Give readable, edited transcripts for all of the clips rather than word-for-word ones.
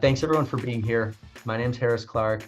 Thanks everyone for being here. My name's Harris Clarke.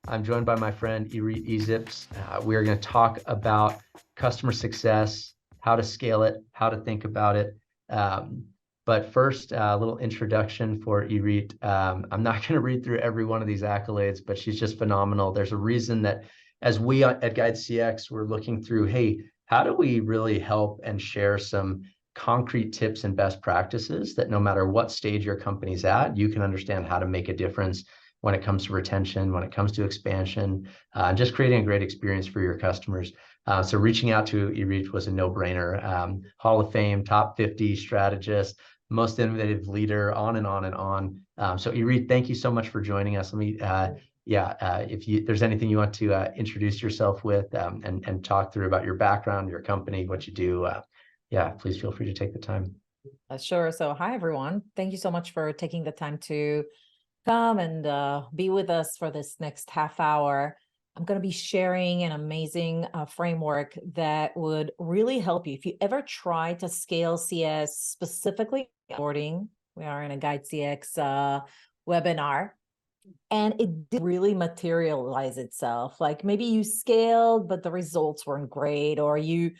I'm joined by my friend Irit Eizips. We are going to talk about customer success, how to scale it, how to think about it. But first, a little introduction for Irit. I'm not going to read through every one of these accolades, but she's just phenomenal. There's a reason that as we at GUIDEcx, we're looking through, hey, how do we really help and share some concrete tips and best practices that no matter what stage your company's at, you can understand how to make a difference when it comes to retention, when it comes to expansion, just creating a great experience for your customers. So reaching out to Irit was a no-brainer. Hall of Fame, top 50 strategist, most innovative leader, on and on and on. So Irit, thank you so much for joining us. Let me, if there's anything you want to introduce yourself with and talk through about your background, your company, what you do, please feel free to take the time. Sure. So hi, everyone. Thank you so much for taking the time to come and be with us for this next half hour. I'm going to be sharing an amazing framework that would really help you. If you ever try to scale CS, specifically onboarding, we are in a GUIDEcx webinar, and it did really materialize itself. Like maybe you scaled, but the results weren't great, or you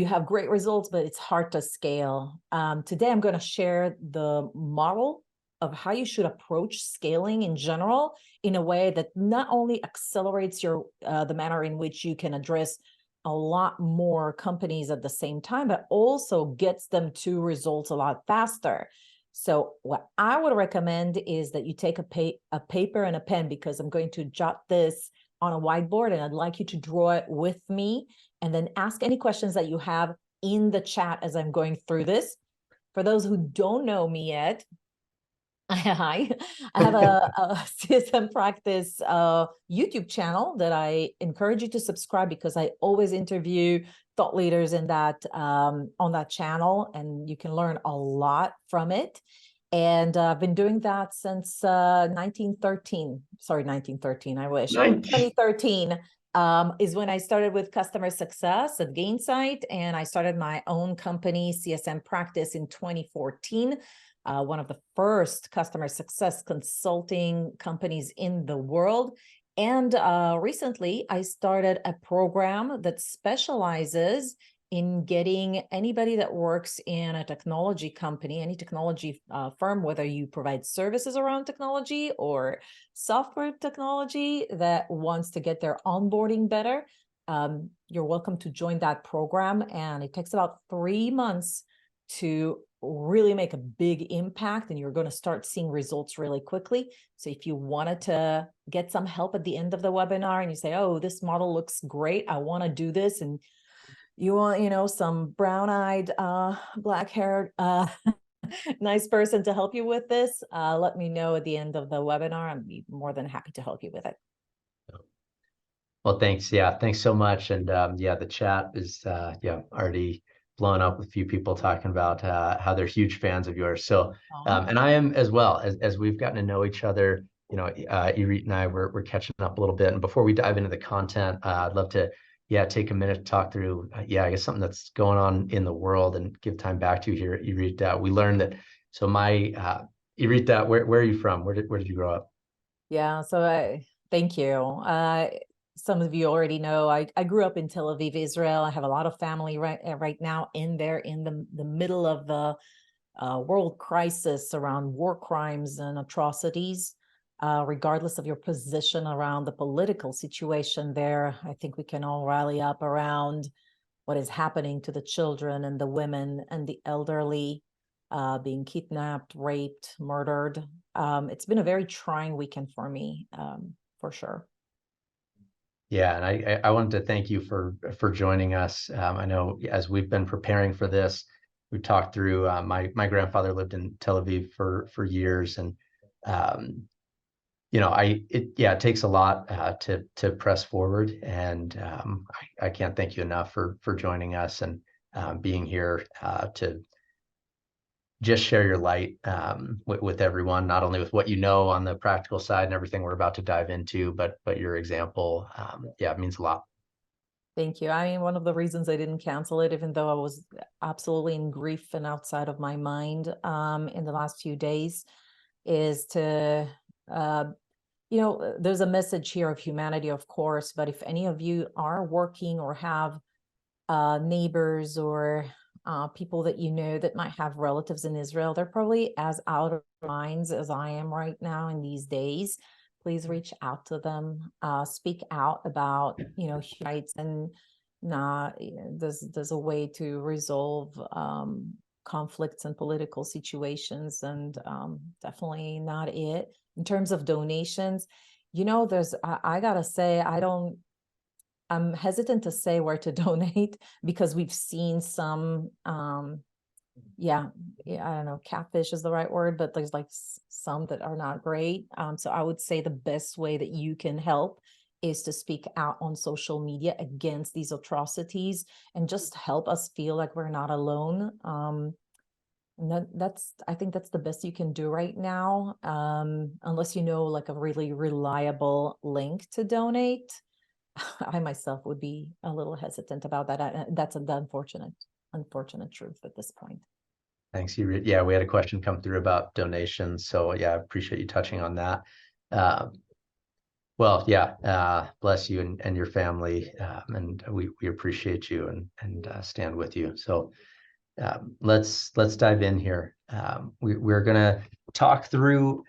have great results, but it's hard to scale. Today, I'm going to share the model of how you should approach scaling in general in a way that not only accelerates the manner in which you can address a lot more companies at the same time, but also gets them to results a lot faster. So what I would recommend is that you take a paper and a pen, because I'm going to jot this on a whiteboard and I'd like you to draw it with me, and then ask any questions that you have in the chat as I'm going through this. For those who don't know me yet, I have a CSM Practice YouTube channel that I encourage you to subscribe, because I always interview thought leaders in that on that channel, and you can learn a lot from it. And I've been doing that since 1913. Sorry, 1913, I wish. 2013 is when I started with customer success at Gainsight, and I started my own company, CSM Practice, in 2014. One of the first customer success consulting companies in the world. And recently, I started a program that specializes in getting anybody that works in a technology company, any technology firm, whether you provide services around technology or software technology, that wants to get their onboarding better. You're welcome to join that program. And it takes about 3 months to really make a big impact, and you're going to start seeing results really quickly. So if you wanted to get some help at the end of the webinar and you say, oh, this model looks great, I want to do this, and you want, some brown-eyed, black-haired, nice person to help you with this, let me know at the end of the webinar. I'd be more than happy to help you with it. Well, thanks. Yeah, thanks so much. And the chat is already blown up with a few people talking about how they're huge fans of yours. So, and I am as well. As we've gotten to know each other, Irit and I, we're catching up a little bit. And before we dive into the content, I'd love to take a minute to talk through I guess something that's going on in the world and give time back to you here, Irit. We learned that. So Irit, where are you from? Where did you grow up? Yeah, so thank you. Some of you already know I grew up in Tel Aviv, Israel. I have a lot of family right now in the middle of the world crisis around war crimes and atrocities. Regardless of your position around the political situation there, I think we can all rally up around what is happening to the children and the women and the elderly being kidnapped, raped, murdered. It's been a very trying weekend for me, for sure. Yeah, and I wanted to thank you for joining us. I know as we've been preparing for this, we talked through. My grandfather lived in Tel Aviv for years, and it takes a lot to press forward. And I can't thank you enough for joining us and being here to just share your light with everyone, not only with what you know on the practical side and everything we're about to dive into, but your example. It means a lot. Thank you. I mean, one of the reasons I didn't cancel it, even though I was absolutely in grief and outside of my mind in the last few days, is to, there's a message here of humanity, of course, but if any of you are working or have neighbors or people that you know that might have relatives in Israel, they're probably as out of minds as I am right now in these days. Please reach out to them, speak out about, human rights, and there's a way to resolve conflicts and political situations, and definitely not it. In terms of donations, I gotta say, I'm hesitant to say where to donate because we've seen some, I don't know, catfish is the right word, but there's like some that are not great. So I would say the best way that you can help is to speak out on social media against these atrocities and just help us feel like we're not alone. And I think that's the best you can do right now, unless you know like a really reliable link to donate. I myself would be a little hesitant about that. That's the unfortunate truth at this point. Thanks, Irit. Yeah, we had a question come through about donations. So yeah, I appreciate you touching on that. Well, yeah, bless you and your family. And we appreciate you and stand with you. So let's dive in here. We're gonna talk through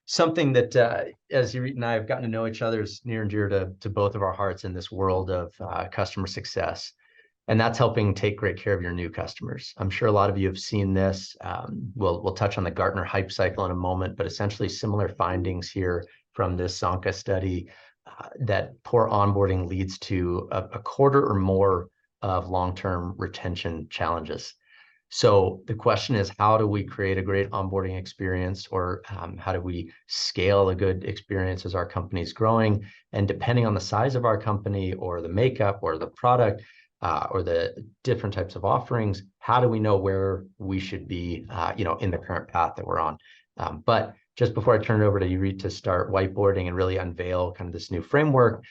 something that, as Irit and I have gotten to know each other, is near and dear to both of our hearts in this world of customer success. And that's helping take great care of your new customers. I'm sure a lot of you have seen this. We'll touch on the Gartner hype cycle in a moment, but essentially similar findings here from this Zonka study that poor onboarding leads to a quarter or more of long-term retention challenges. So the question is, how do we create a great onboarding experience, or how do we scale a good experience as our company is growing? And depending on the size of our company or the makeup or the product, or the different types of offerings, how do we know where we should be, in the current path that we're on? But just before I turn it over to Irit to start whiteboarding and really unveil kind of this new framework,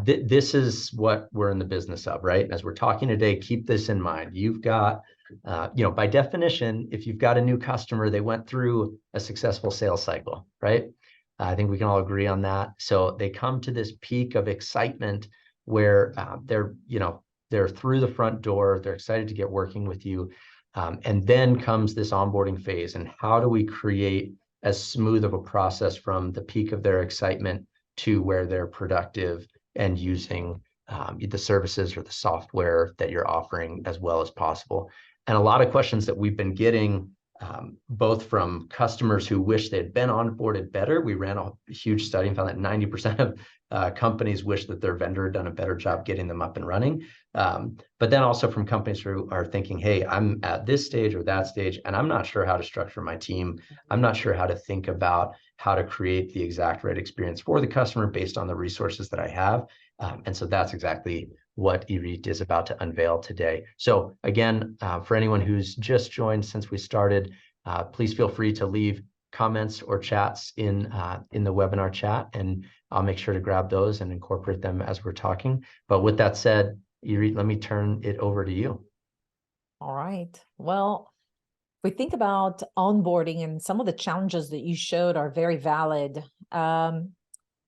this is what we're in the business of, right? As we're talking today, keep this in mind. You've got, by definition, if you've got a new customer, they went through a successful sales cycle, right? I think we can all agree on that. So they come to this peak of excitement where they're through the front door, they're excited to get working with you. And then comes this onboarding phase. And how do we create as smooth of a process from the peak of their excitement to where they're productive and using the services or the software that you're offering as well as possible? And a lot of questions that we've been getting, both from customers who wish they'd been onboarded better. We ran a huge study and found that 90% of companies wish that their vendor had done a better job getting them up and running. But then also from companies who are thinking, hey, I'm at this stage or that stage, and I'm not sure how to structure my team. I'm not sure how to think about how to create the exact right experience for the customer based on the resources that I have. And so that's exactly what Irit is about to unveil today. So again, for anyone who's just joined since we started, please feel free to leave comments or chats in the webinar chat, and I'll make sure to grab those and incorporate them as we're talking. But with that said, Irit, let me turn it over to you. All right. Well, if we think about onboarding, and some of the challenges that you showed are very valid.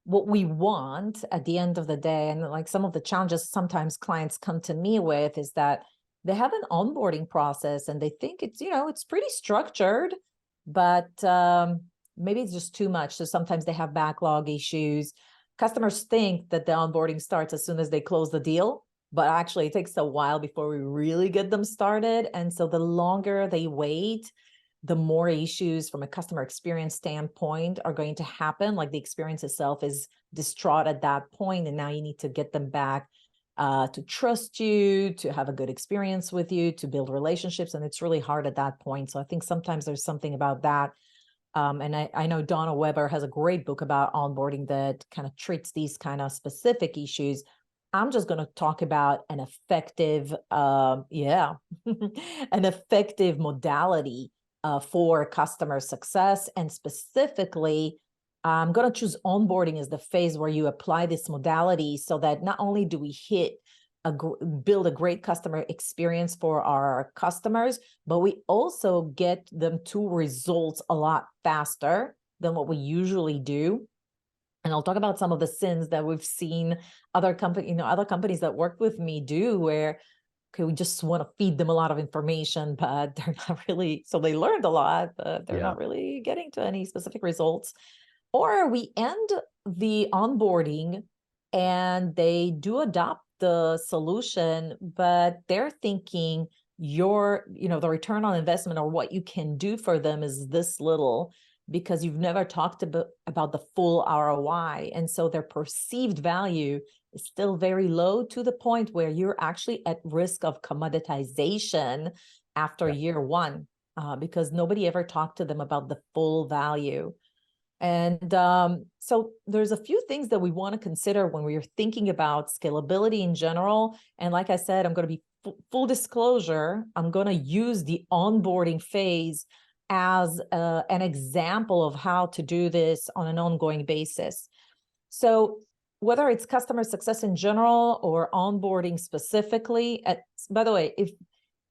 What we want at the end of the day, and like some of the challenges sometimes clients come to me with, is that they have an onboarding process and they think it's pretty structured, but maybe it's just too much. So sometimes they have backlog issues. Customers think that the onboarding starts as soon as they close the deal, but actually it takes a while before we really get them started. And so the longer they wait, the more issues from a customer experience standpoint are going to happen. Like the experience itself is distraught at that point, and now you need to get them back to trust you, to have a good experience with you, to build relationships, and it's really hard at that point. So I think sometimes there's something about that. And I know Donna Weber has a great book about onboarding that kind of treats these kind of specific issues. I'm just going to talk about an effective, an effective modality for customer success. And specifically, I'm going to choose onboarding as the phase where you apply this modality so that not only do we hit build a great customer experience for our customers, but we also get them to results a lot faster than what we usually do. And I'll talk about some of the sins that we've seen other companies that work with me do, where okay, we just want to feed them a lot of information, but they're not really, so they learned a lot, but they're not really getting to any specific results. Or we end the onboarding and they do adopt the solution, but they're thinking the return on investment or what you can do for them is this little, because you've never talked about the full ROI. And so their perceived value is still very low, to the point where you're actually at risk of commoditization after year one, because nobody ever talked to them about the full value. And so there's a few things that we want to consider when we're thinking about scalability in general. And like I said, I'm going to be full disclosure, I'm going to use the onboarding phase as an example of how to do this on an ongoing basis. So whether it's customer success in general or onboarding specifically, by the way, if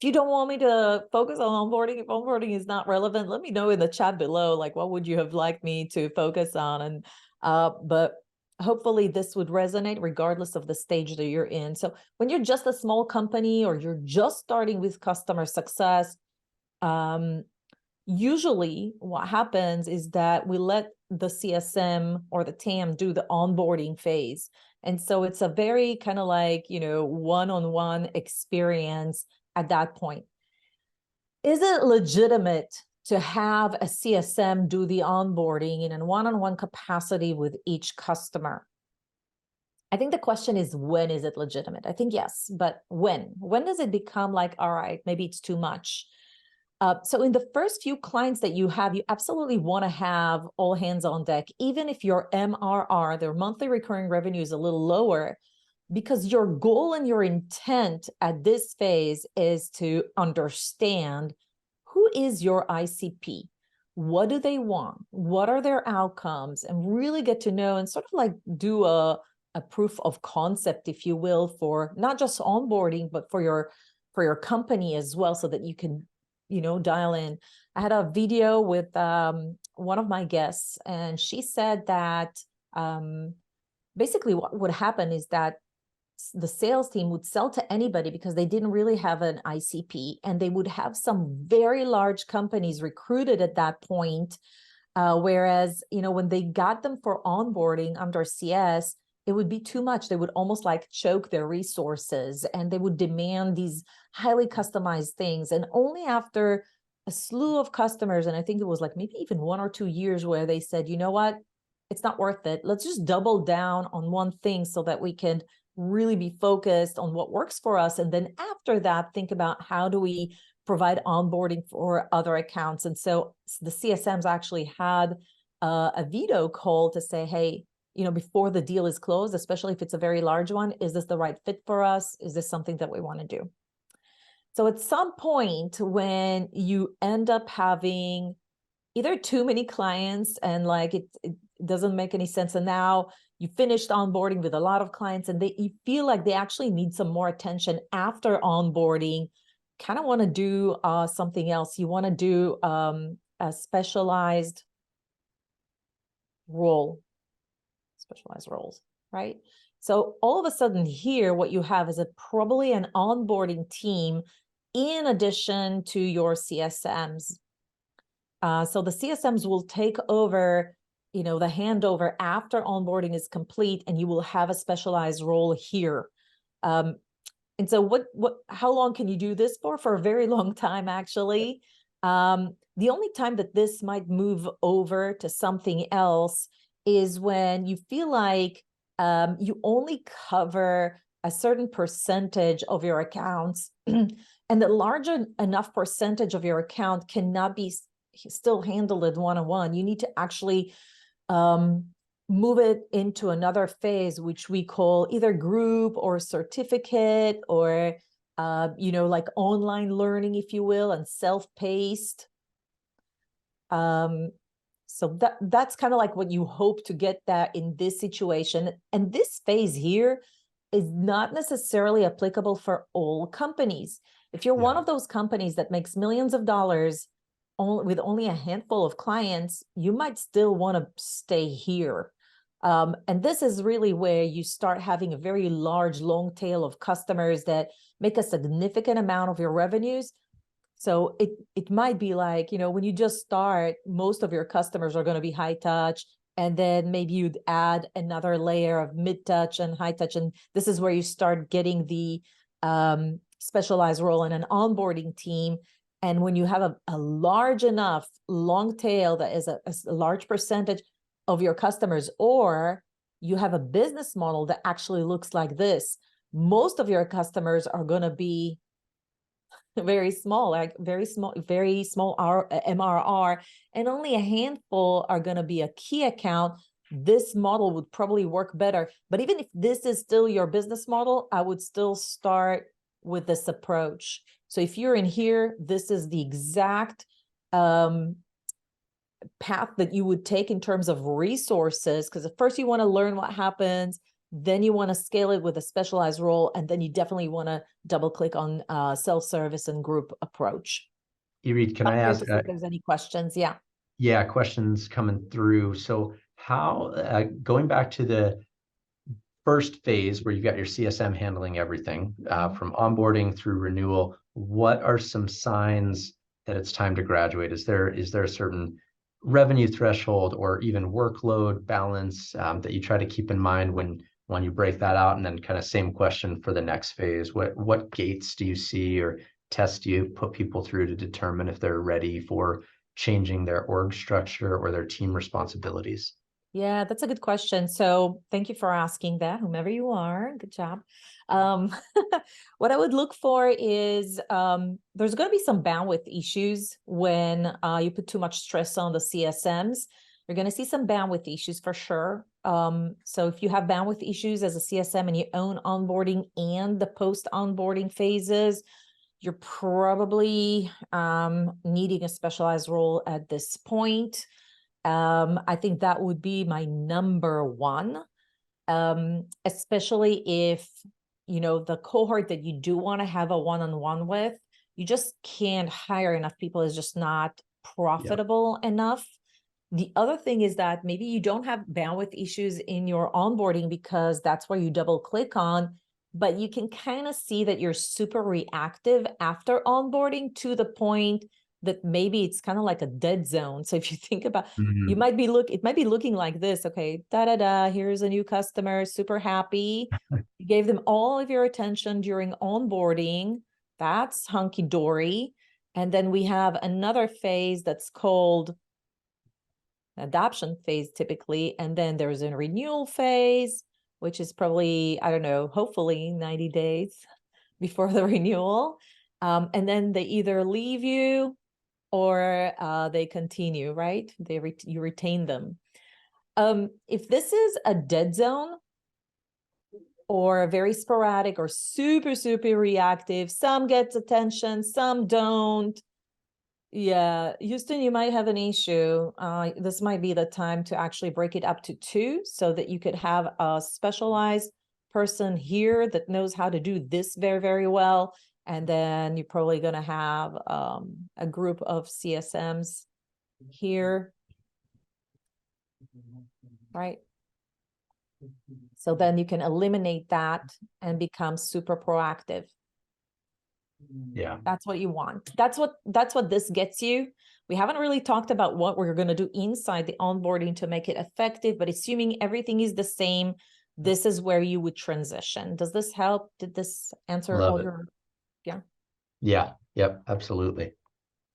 you don't want me to focus on onboarding, if onboarding is not relevant, let me know in the chat below, like what would you have liked me to focus on? And but hopefully this would resonate regardless of the stage that you're in. So when you're just a small company or you're just starting with customer success, usually what happens is that we let the CSM or the TAM do the onboarding phase. And so it's a very kind of like, one-on-one experience at that point. Is it legitimate to have a CSM do the onboarding in a one-on-one capacity with each customer? I think the question is, when is it legitimate? I think yes, but when? When does it become like, all right, maybe it's too much? So in the first few clients that you have, you absolutely want to have all hands on deck, even if your MRR, their monthly recurring revenue, is a little lower, because your goal and your intent at this phase is to understand who is your ICP, what do they want, what are their outcomes, and really get to know and sort of like do a proof of concept, if you will, for not just onboarding, but for your company as well, so that you can dial in. I had a video with one of my guests, and she said that basically what would happen is that the sales team would sell to anybody because they didn't really have an ICP, and they would have some very large companies recruited at that point. Whereas, when they got them for onboarding under CS, it would be too much. They would almost like choke their resources, and they would demand these highly customized things. And only after a slew of customers, and I think it was like maybe even 1 or 2 years, where they said, you know what, it's not worth it. Let's just double down on one thing so that we can really be focused on what works for us. And then after that, think about how do we provide onboarding for other accounts. And so the CSMs actually had a video call to say, hey, before the deal is closed, especially if it's a very large one, is this the right fit for us? Is this something that we want to do? So at some point, when you end up having either too many clients and like it doesn't make any sense, and now you finished onboarding with a lot of clients and you feel like they actually need some more attention after onboarding, kind of want to do something else. You want to do a specialized specialized roles, right? So all of a sudden here, what you have is probably an onboarding team in addition to your CSMs. So the CSMs will take over, the handover after onboarding is complete, and you will have a specialized role here. And so how long can you do this for? For a very long time, actually. The only time that this might move over to something else is when you feel like you only cover a certain percentage of your accounts, and the larger enough percentage of your account cannot be still handled at one-on-one. You need to actually move it into another phase, which we call either group or certificate, or like online learning, if you will, and self-paced. So that's kind of like what you hope to get that in this situation. And this phase here is not necessarily applicable for all companies. If you're one of those companies that makes millions of dollars with only a handful of clients, you might still want to stay here. And this is really where you start having a very large, long tail of customers that make a significant amount of your revenues. So it might be like, when you just start, most of your customers are going to be high touch. And then maybe you'd add another layer of mid touch and high touch. And this is where you start getting the specialized role in an onboarding team. And when you have a large enough long tail that is a large percentage of your customers, or you have a business model that actually looks like this, most of your customers are going to be very small, like very small MRR, and only a handful are going to be a key account. This model would probably work better. But even if this is still your business model, I would still start with this approach. So if you're in here, this is the exact path that you would take in terms of resources, because at first you want to learn what happens, then you want to scale it with a specialized role, and then you definitely want to double click on self-service and group approach. Irit, can I ask if there's any questions? Yeah, questions coming through. So how, going back to the first phase where you've got your CSM handling everything from onboarding through renewal, what are some signs that it's time to graduate? Is there a certain revenue threshold or even workload balance that you try to keep in mind when you break that out? And then kind of same question for the next phase. What gates do you see or tests do you put people through to determine if they're ready for changing their org structure or their team responsibilities? Yeah, that's a good question. So thank you for asking that, whomever you are. Good job. What I would look for is there's going to be some bandwidth issues when you put too much stress on the CSMs. You're going to see some bandwidth issues for sure. So if you have bandwidth issues as a CSM and you own onboarding and the post-onboarding phases, you're probably needing a specialized role at this point. I think that would be my number one, especially if, the cohort that you do want to have a one-on-one with, you just can't hire enough people. It's just not profitable enough. The other thing is that maybe you don't have bandwidth issues in your onboarding because that's where you double click on, but you can kind of see that you're super reactive after onboarding to the point that maybe it's kind of like a dead zone. So if you think about, it might be looking like this. Okay, here's a new customer, super happy. You gave them all of your attention during onboarding. That's hunky-dory. And then we have another phase that's called adoption phase typically. And then there's a renewal phase, which is probably, I don't know, hopefully 90 days before the renewal. And then they either leave you or they continue, right? You retain them. If this is a dead zone or very sporadic or super, super reactive, some gets attention, some don't. Yeah, Houston, you might have an issue. This might be the time to actually break it up to 2 so that you could have a specialized person here that knows how to do this very, very well. And then you're probably going to have a group of CSMs here, right? So then you can eliminate that and become super proactive. Yeah, that's what you want. That's what this gets you. We haven't really talked about what we're going to do inside the onboarding to make it effective, but assuming everything is the same, this is where you would transition. Does this help? Did this answer all your? Yeah. Yep. Absolutely.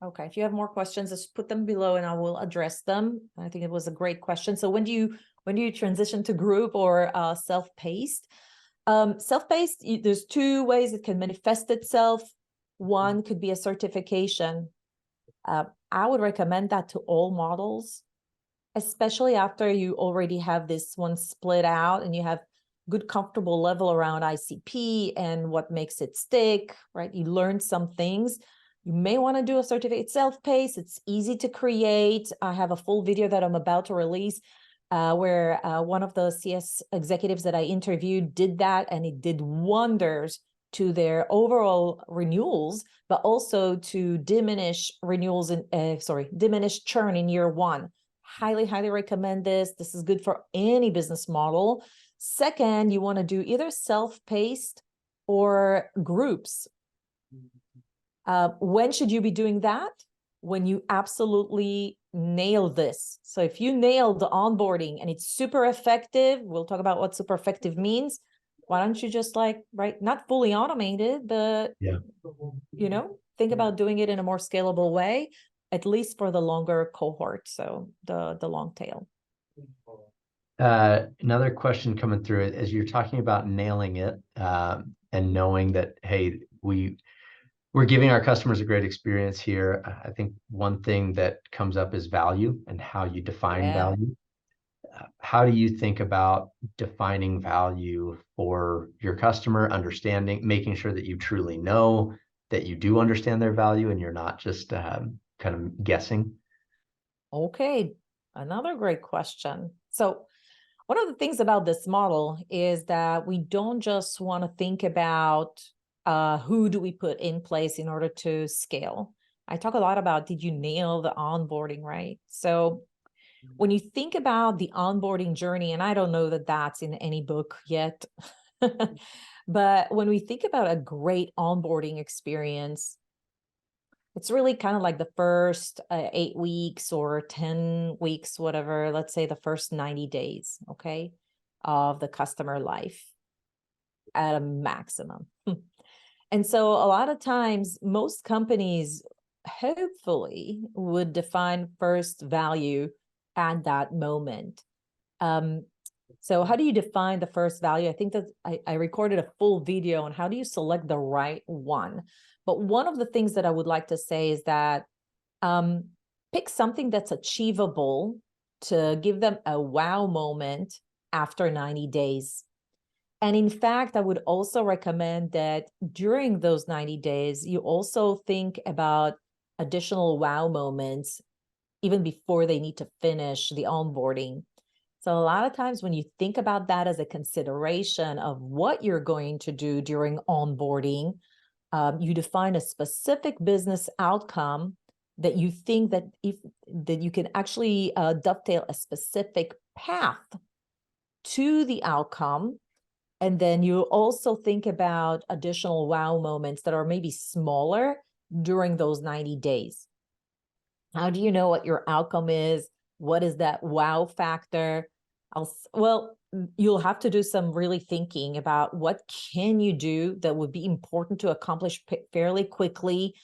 Okay. If you have more questions, just put them below and I will address them. I think it was a great question. So when do you transition to group or self-paced? Self-paced, there's 2 ways it can manifest itself. One could be a certification. I would recommend that to all models, especially after you already have this one split out and you have good comfortable level around ICP and what makes it stick, right? You learn some things. You may want to do a certificate. It's self-paced. It's easy to create. I have a full video that I'm about to release where one of the CS executives that I interviewed did that, and it did wonders to their overall renewals, but also to diminish renewals in diminish churn in year one. Highly, highly recommend this. This is good for any business model. Second, you want to do either self-paced or groups. When should you be doing that? When you absolutely nail this. So if you nail the onboarding and it's super effective, we'll talk about what super effective means. Why don't you just not fully automated, but think about doing it in a more scalable way, at least for the longer cohort. So the long tail. Another question coming through as you're talking about nailing it and knowing that, hey, we're giving our customers a great experience here. I think one thing that comes up is value and how you define value. How do you think about defining value for your customer, making sure that you truly know that you do understand their value and you're not just kind of guessing? Okay, another great question. So one of the things about this model is that we don't just want to think about who do we put in place in order to scale. I talk a lot about, did you nail the onboarding, right? So when you think about the onboarding journey, and I don't know that that's in any book yet, but when we think about a great onboarding experience, it's really kind of like the first 8 weeks or 10 weeks, whatever, let's say the first 90 days, okay, of the customer life at a maximum. And so a lot of times, most companies hopefully would define first value at that moment. So how do you define the first value? I think that I recorded a full video on how do you select the right one. But one of the things that I would like to say is that pick something that's achievable to give them a wow moment after 90 days. And in fact, I would also recommend that during those 90 days, you also think about additional wow moments even before they need to finish the onboarding. So a lot of times when you think about that as a consideration of what you're going to do during onboarding, you define a specific business outcome that you think that you can actually dovetail a specific path to the outcome. And then you also think about additional wow moments that are maybe smaller during those 90 days. How do you know what your outcome is? What is that wow factor? Well, you'll have to do some really thinking about what can you do that would be important to accomplish fairly quickly,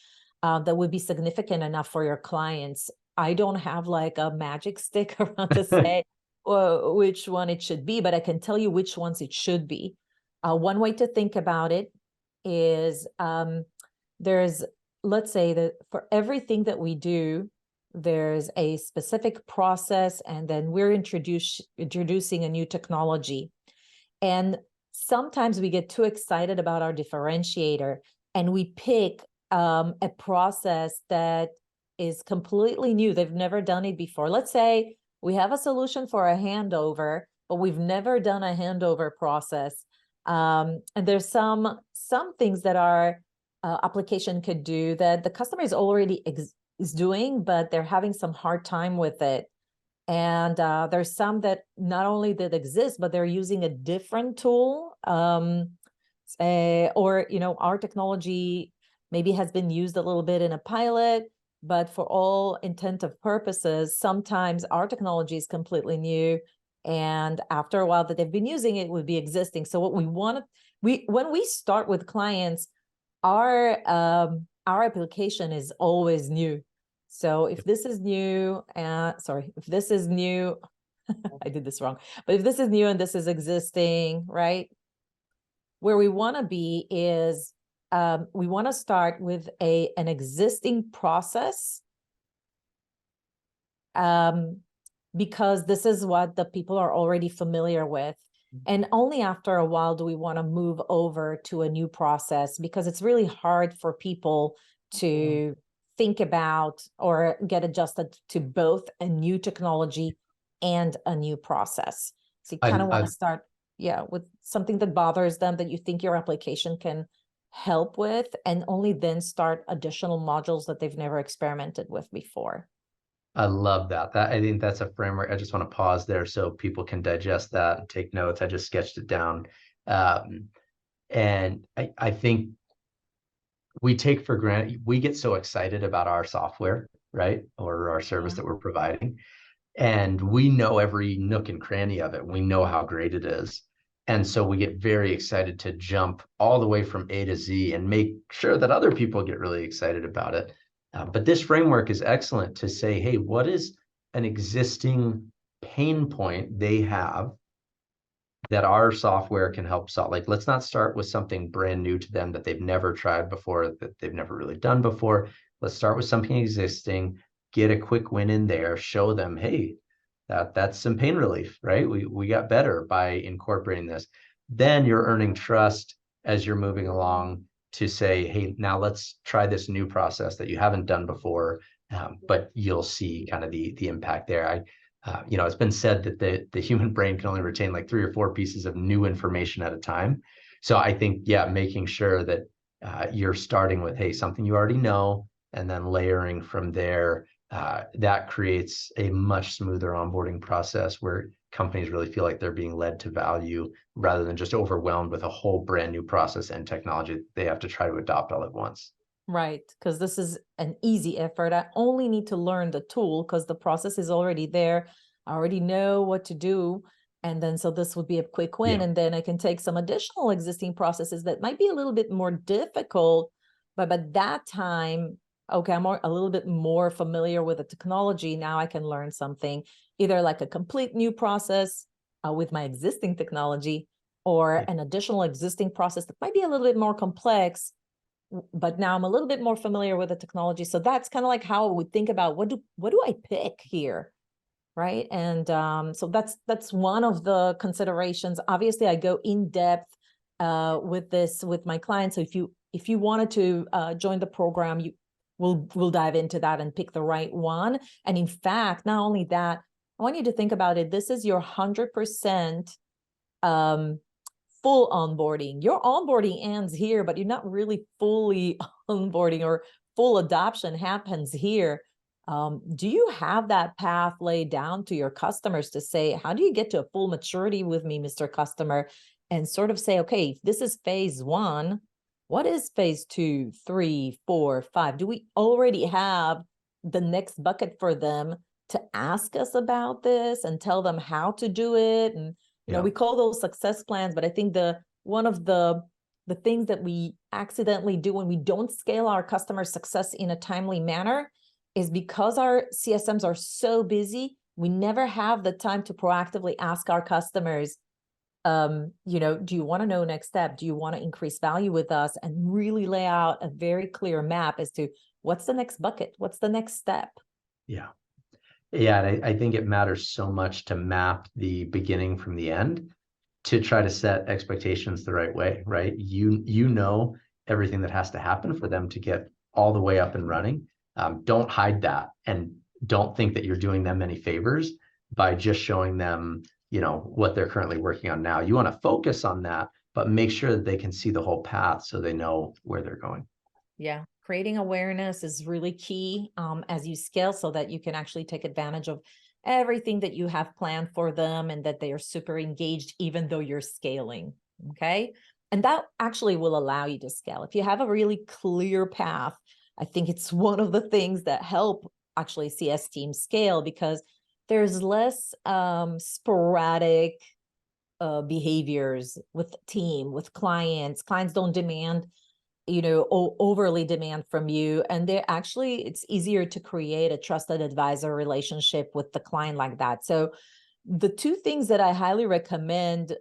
that would be significant enough for your clients. I don't have like a magic stick around to say which one it should be, but I can tell you which ones it should be. One way to think about it is let's say that for everything that we do, there's a specific process, and then we're introducing a new technology. And sometimes we get too excited about our differentiator and we pick a process that is completely new. They've never done it before. Let's say we have a solution for a handover, but we've never done a handover process. And there's some things that our application could do that the customer is already is doing, but they're having some hard time with it. And there's some that not only that exist, but they're using a different tool, or our technology maybe has been used a little bit in a pilot, but for all intent of purposes, sometimes our technology is completely new, and after a while that they've been using it would be existing. So what we want when we start with clients, our application is always new. So if this is new, if this is new, I did this wrong, but if this is new and this is existing, right? Where we want to be is we want to start with an existing process, because this is what the people are already familiar with. And only after a while do we want to move over to a new process, because it's really hard for people to think about or get adjusted to both a new technology and a new process. So you I, kind of want I to start, with something that bothers them that you think your application can help with, and only then start additional modules that they've never experimented with before. I love that. I think that's a framework. I just want to pause there so people can digest that and take notes. I just sketched it down. And I think we take for granted, we get so excited about our software, right? Or our service that we're providing. And we know every nook and cranny of it. We know how great it is. And so we get very excited to jump all the way from A to Z and make sure that other people get really excited about it. But this framework is excellent to say, hey, what is an existing pain point they have that our software can help solve? Like, let's not start with something brand new to them that they've never tried before, that they've never really done before. Let's start with something existing, get a quick win in there, show them, hey, that's some pain relief, right? We got better by incorporating this. Then you're earning trust as you're moving along to say, hey, now let's try this new process that you haven't done before, but you'll see kind of the impact there. It's been said that the human brain can only retain like 3 or 4 pieces of new information at a time. So I think, making sure that you're starting with, hey, something you already know, and then layering from there. That creates a much smoother onboarding process where companies really feel like they're being led to value rather than just overwhelmed with a whole brand new process and technology they have to try to adopt all at once. Right, because this is an easy effort. I only need to learn the tool because the process is already there. I already know what to do. And then so this would be a quick win. Yeah. And then I can take some additional existing processes that might be a little bit more difficult, but by that time, okay, I'm a little bit more familiar with the technology. Now I can learn something, either like a complete new process with my existing technology, or Yeah. an additional existing process that might be a little bit more complex, but now I'm a little bit more familiar with the technology. So that's kind of like how I would think about what do I pick here, right? And so that's one of the considerations. Obviously, I go in depth with this with my clients. So if you wanted to join the program, we'll dive into that and pick the right one. And in fact, not only that, I want you to think about it. This is your 100% full onboarding. Your onboarding ends here, but you're not really fully onboarding, or full adoption happens here. Do you have that path laid down to your customers to say, how do you get to a full maturity with me, Mr. Customer? And sort of say, okay, if this is phase 1, what is phase 2, 3, 4, 5? Do we already have the next bucket for them to ask us about this and tell them how to do it? And we call those success plans, but I think one of the things that we accidentally do when we don't scale our customer success in a timely manner is because our CSMs are so busy, we never have the time to proactively ask our customers, do you want to know next step? Do you want to increase value with us? And really lay out a very clear map as to what's the next bucket, what's the next step. Yeah. Yeah, and I think it matters so much to map the beginning from the end, to try to set expectations the right way, right? You know everything that has to happen for them to get all the way up and running. Don't hide that, and don't think that you're doing them any favors by just showing them, what they're currently working on now. You want to focus on that, but make sure that they can see the whole path so they know where they're going. Yeah, creating awareness is really key as you scale, so that you can actually take advantage of everything that you have planned for them, and that they are super engaged, even though you're scaling. Okay. And that actually will allow you to scale. If you have a really clear path, I think it's one of the things that help actually CS teams scale, because there's less sporadic behaviors with team, with clients. Clients don't demand overly demand from you, and it's easier to create a trusted advisor relationship with the client like that. So the 2 things that I highly recommend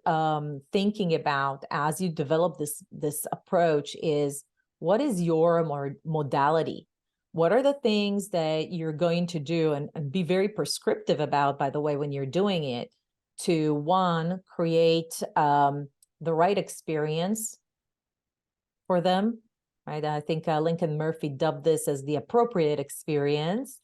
thinking about as you develop this approach is, what is your modality? What are the things that you're going to do, and be very prescriptive about, by the way, when you're doing it, to one, create the right experience for them, right? I think Lincoln Murphy dubbed this as the appropriate experience.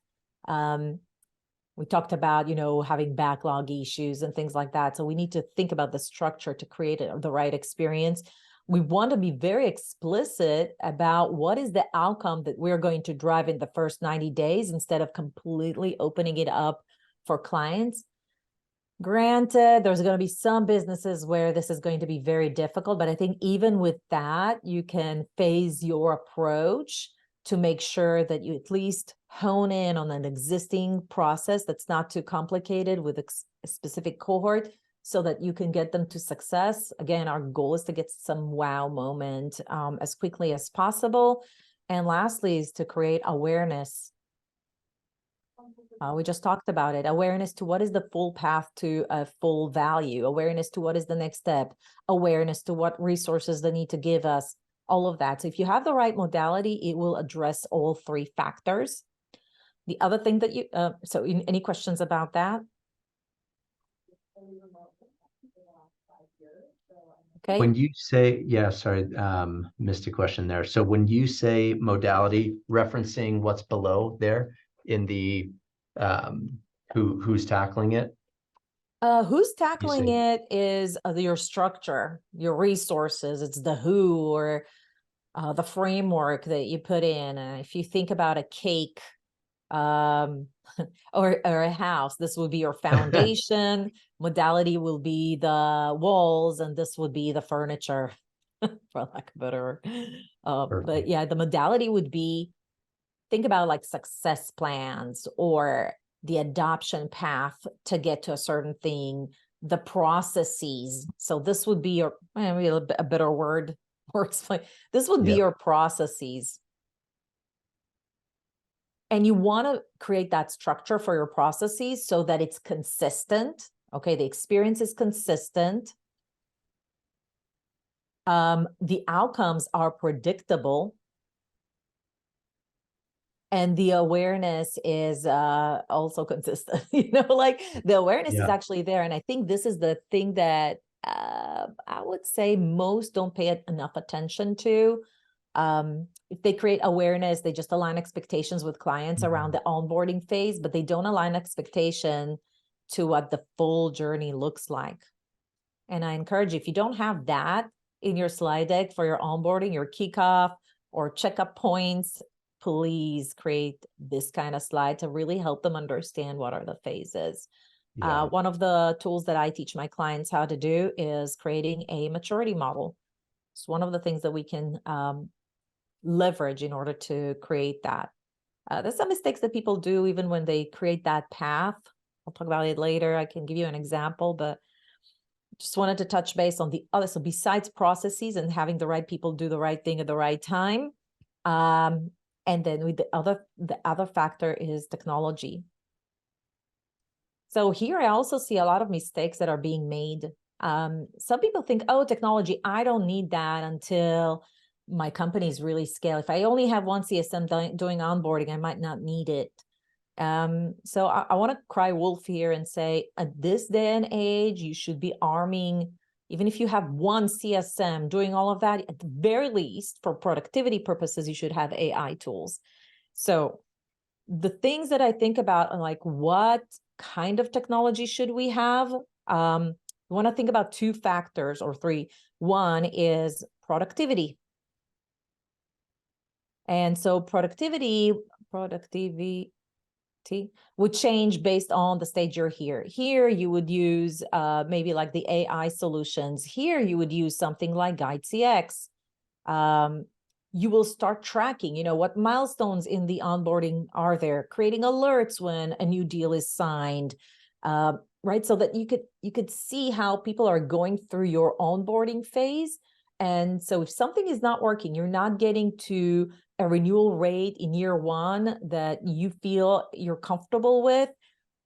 We talked about, having backlog issues and things like that. So we need to think about the structure to create the right experience. We want to be very explicit about what is the outcome that we're going to drive in the first 90 days instead of completely opening it up for clients. Granted, there's going to be some businesses where this is going to be very difficult, but I think even with that, you can phase your approach to make sure that you at least hone in on an existing process that's not too complicated with a specific cohort so that you can get them to success. Again, our goal is to get some wow moment as quickly as possible. And lastly is to create awareness. We just talked about it. Awareness to what is the full path to a full value, awareness to what is the next step, awareness to what resources they need to give us, all of that. So if you have the right modality, it will address all three factors. The other thing that any questions about that? Okay. When you say, missed a question there. So when you say modality, referencing what's below there in the who's tackling it? Who's tackling it is your structure, your resources. It's the who or the framework that you put in. If you think about a cake or a house, this would be your foundation. Modality will be the walls, and this would be the furniture, for lack of better. But yeah, the modality would be, think about like success plans or the adoption path to get to a certain thing, the processes. So this would be your, maybe a better word or explain. This would be your processes. And you want to create that structure for your processes so that it's consistent. Okay, the experience is consistent. The outcomes are predictable. And the awareness is also consistent. Like the awareness is actually there. And I think this is the thing that I would say most don't pay enough attention to. If they create awareness, they just align expectations with clients around the onboarding phase, but they don't align expectation to what the full journey looks like. And I encourage you, if you don't have that in your slide deck for your onboarding, your kickoff or checkup points, please create this kind of slide to really help them understand what are the phases. One of the tools that I teach my clients how to do is creating a maturity model. It's one of the things that we can leverage in order to create that. There's some mistakes that people do even when they create that path. I'll talk about it later. I can give you an example, but just wanted to touch base on the other. So besides processes and having the right people do the right thing at the right time, and then with the other factor is technology. So here I also see a lot of mistakes that are being made. Some people think, oh, technology, I don't need that until my company is really scaled. If I only have one CSM doing onboarding, I might not need it. So I want to cry wolf here and say, at this day and age, you should be arming, even if you have one CSM doing all of that, at the very least, for productivity purposes, you should have AI tools. So the things that I think about are like, what kind of technology should we have? I want to think about two factors or three. One is productivity. And so productivity would change based on the stage you're here. Here, you would use maybe like the AI solutions. Here, you would use something like GUIDEcx. You will start tracking, what milestones in the onboarding are there, creating alerts when a new deal is signed, right? So that you could see how people are going through your onboarding phase. And so if something is not working, you're not getting to a renewal rate in year one that you feel you're comfortable with,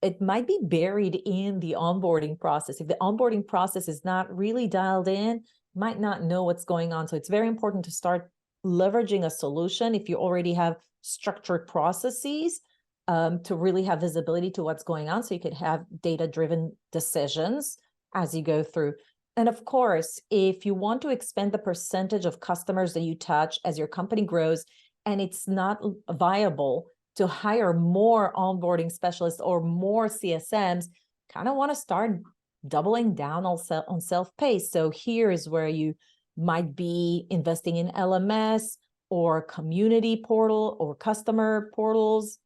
it might be buried in the onboarding process. If the onboarding process is not really dialed in, you might not know what's going on. So it's very important to start leveraging a solution if you already have structured processes to really have visibility to what's going on, so you could have data-driven decisions as you go through. And of course, if you want to expand the percentage of customers that you touch as your company grows and it's not viable, to hire more onboarding specialists or more CSMs, kind of want to start doubling down on self-paced. So here is where you might be investing in LMS or community portal or customer portals,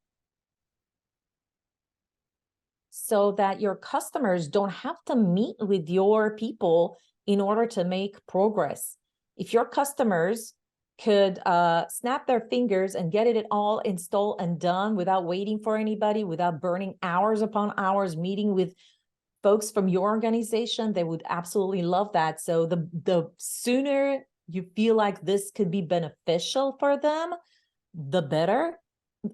so that your customers don't have to meet with your people in order to make progress. If your customers could snap their fingers and get it all installed and done without waiting for anybody, without burning hours upon hours meeting with folks from your organization, they would absolutely love that. So the sooner you feel like this could be beneficial for them, the better.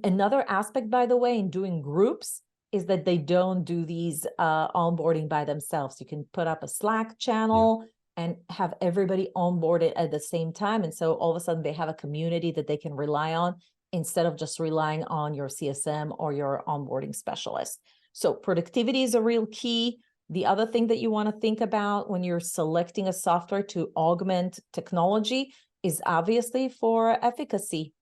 Another aspect, by the way, in doing groups is that they don't do these onboarding by themselves. You can put up a Slack channel and have everybody onboarded at the same time. And so all of a sudden they have a community that they can rely on instead of just relying on your CSM or your onboarding specialist. So productivity is a real key. The other thing that you want to think about when you're selecting a software to augment technology is obviously for efficacy,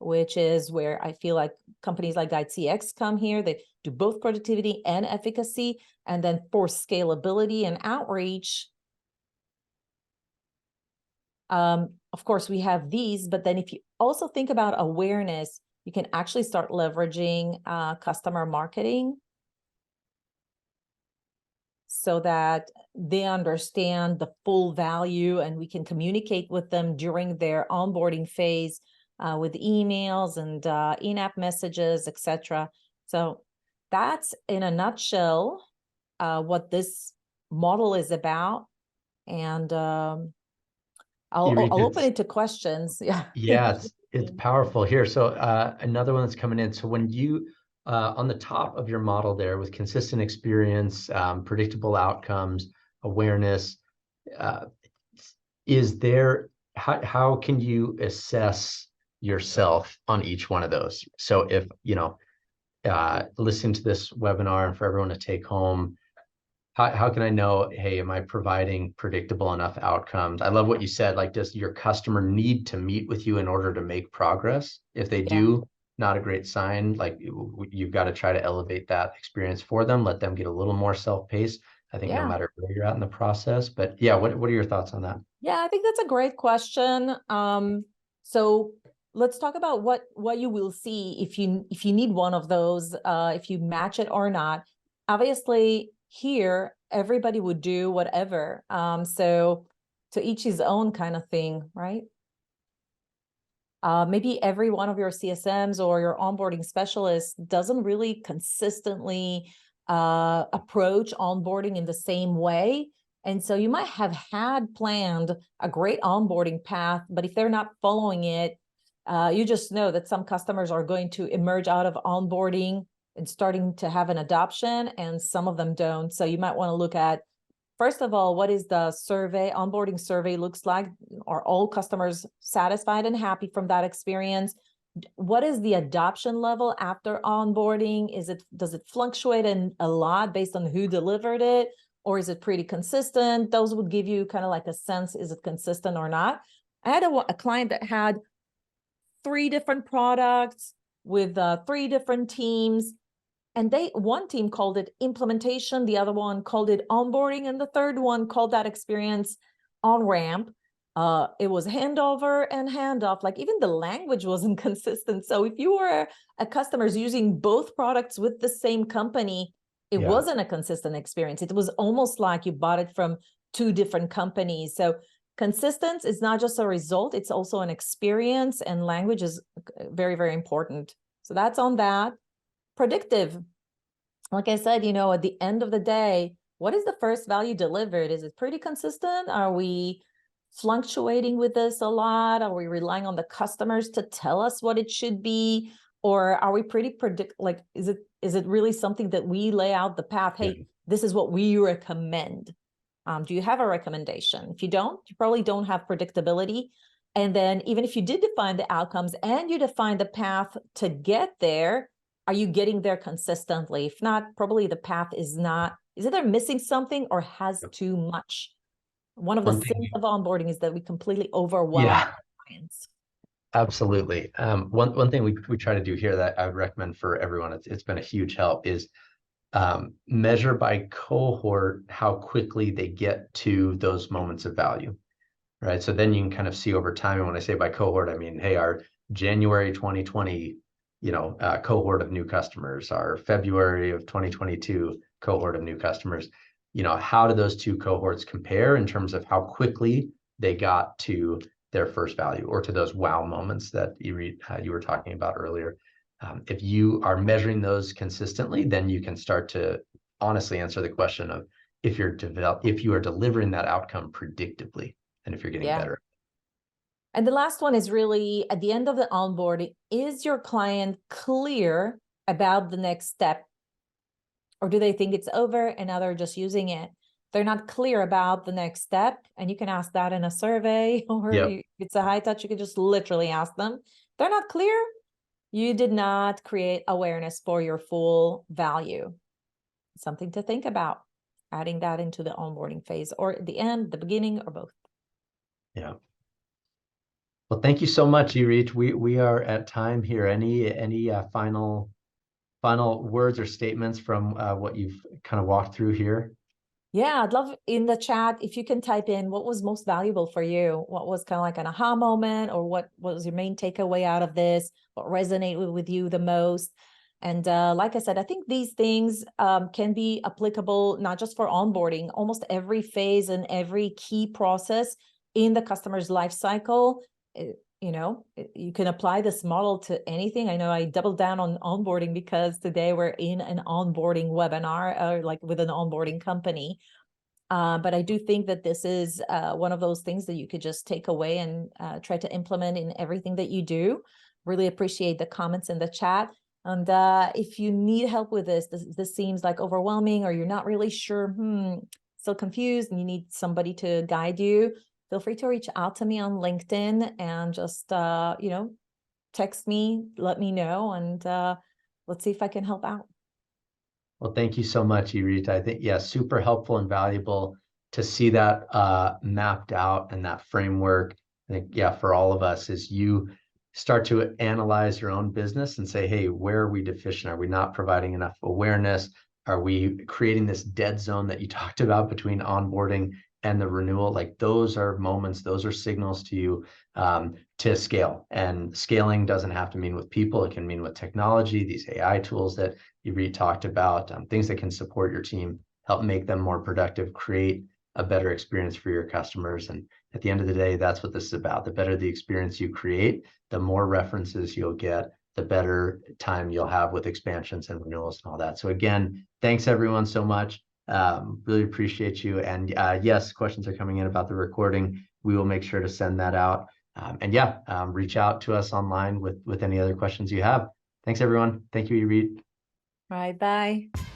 which is where I feel like companies like GUIDEcx come here. They do both productivity and efficacy. And then for scalability and outreach, of course, we have these, but then if you also think about awareness, you can actually start leveraging customer marketing so that they understand the full value and we can communicate with them during their onboarding phase with emails and in-app messages, etc. So that's in a nutshell what this model is about. And I'll open it to questions. Yeah. Yeah, it's powerful here. So another one that's coming in. So when you on the top of your model there with consistent experience, predictable outcomes, awareness, is there, how can you assess yourself on each one of those? So if, you know, listening to this webinar and for everyone to take home, how can I know, hey, am I providing predictable enough outcomes? I love what you said, like, does your customer need to meet with you in order to make progress? If they do, not a great sign. Like, you've got to try to elevate that experience for them, let them get a little more self-paced, I think, no matter where you're at in the process. But yeah, what are your thoughts on that? Yeah, I think that's a great question. So let's talk about what you will see if you need one of those, if you match it or not. Obviously, here everybody would do whatever. So to each his own kind of thing, right? Maybe every one of your CSMs or your onboarding specialists doesn't really consistently approach onboarding in the same way. And so you might have had planned a great onboarding path, but if they're not following it, you just know that some customers are going to emerge out of onboarding and starting to have an adoption, and some of them don't. So you might want to look at, first of all, what is the onboarding survey looks like? Are all customers satisfied and happy from that experience? What is the adoption level after onboarding? Does it fluctuate a lot based on who delivered it? Or is it pretty consistent? Those would give you kind of like a sense, is it consistent or not? I had a client that had 3 different products with 3 different teams. And one team called it implementation, the other one called it onboarding, and the third one called that experience on-ramp. It was handover and handoff. Like, even the language wasn't consistent. So if you were a customer using both products with the same company, it wasn't a consistent experience. It was almost like you bought it from 2 different companies. So consistency is not just a result, it's also an experience, and language is very, very important. So that's on that. Predictive. Like I said, you know, at the end of the day, what is the first value delivered? Is it pretty consistent? Are we fluctuating with this a lot? Are we relying on the customers to tell us what it should be? Or are we pretty is it really something that we lay out the path? Hey, this is what we recommend. Do you have a recommendation? If you don't, you probably don't have predictability. And then even if you did define the outcomes and you define the path to get there, are you getting there consistently? If not, probably the path is either missing something or has too much. One of the sins of onboarding is that we completely overwhelm clients. Absolutely. One thing we try to do here that I would recommend for everyone, it's been a huge help, is measure by cohort how quickly they get to those moments of value, right? So then you can kind of see over time. And when I say by cohort, I mean, hey, our January 2020, cohort of new customers, our February of 2022 cohort of new customers, how do those two cohorts compare in terms of how quickly they got to their first value or to those wow moments that you were talking about earlier? If you are measuring those consistently, then you can start to honestly answer the question of if you are delivering that outcome predictably and if you're getting Yeah. better. And the last one is really at the end of the onboarding, is your client clear about the next step? Or do they think it's over and now they're just using it? They're not clear about the next step. And you can ask that in a survey, or Yep. if it's a high touch, you can just literally ask them. They're not clear. You did not create awareness for your full value. Something to think about, adding that into the onboarding phase, or at the end, the beginning, or both. Yeah. Well, thank you so much, Irit. We are at time here. Any final words or statements from what you've kind of walked through here? Yeah, I'd love in the chat if you can type in what was most valuable for you, what was kind of like an aha moment, or what was your main takeaway out of this, what resonated with you the most. And like I said, I think these things can be applicable not just for onboarding, almost every phase and every key process in the customer's life cycle. You can apply this model to anything. I know I doubled down on onboarding because today we're in an onboarding webinar, like with an onboarding company. But I do think that this is one of those things that you could just take away and try to implement in everything that you do. Really appreciate the comments in the chat. And if you need help with this seems like overwhelming, or you're not really sure, still confused, and you need somebody to guide you, feel free to reach out to me on LinkedIn and just, text me, let me know, and let's see if I can help out. Well, thank you so much, Irit. I think, yeah, super helpful and valuable to see that mapped out and that framework. I think, yeah, for all of us, as you start to analyze your own business and say, hey, where are we deficient? Are we not providing enough awareness? Are we creating this dead zone that you talked about between onboarding and the renewal? Like those are moments, those are signals to you to scale. And scaling doesn't have to mean with people. It can mean with technology, these AI tools that you talked about, things that can support your team, help make them more productive, create a better experience for your customers. And at the end of the day, that's what this is about. The better the experience you create, the more references you'll get, the better time you'll have with expansions and renewals and all that. So again, thanks everyone so much. Really appreciate you. And yes, questions are coming in about the recording. We will make sure to send that out. And yeah, reach out to us online with any other questions you have. Thanks everyone. Thank you, Irit. Bye bye.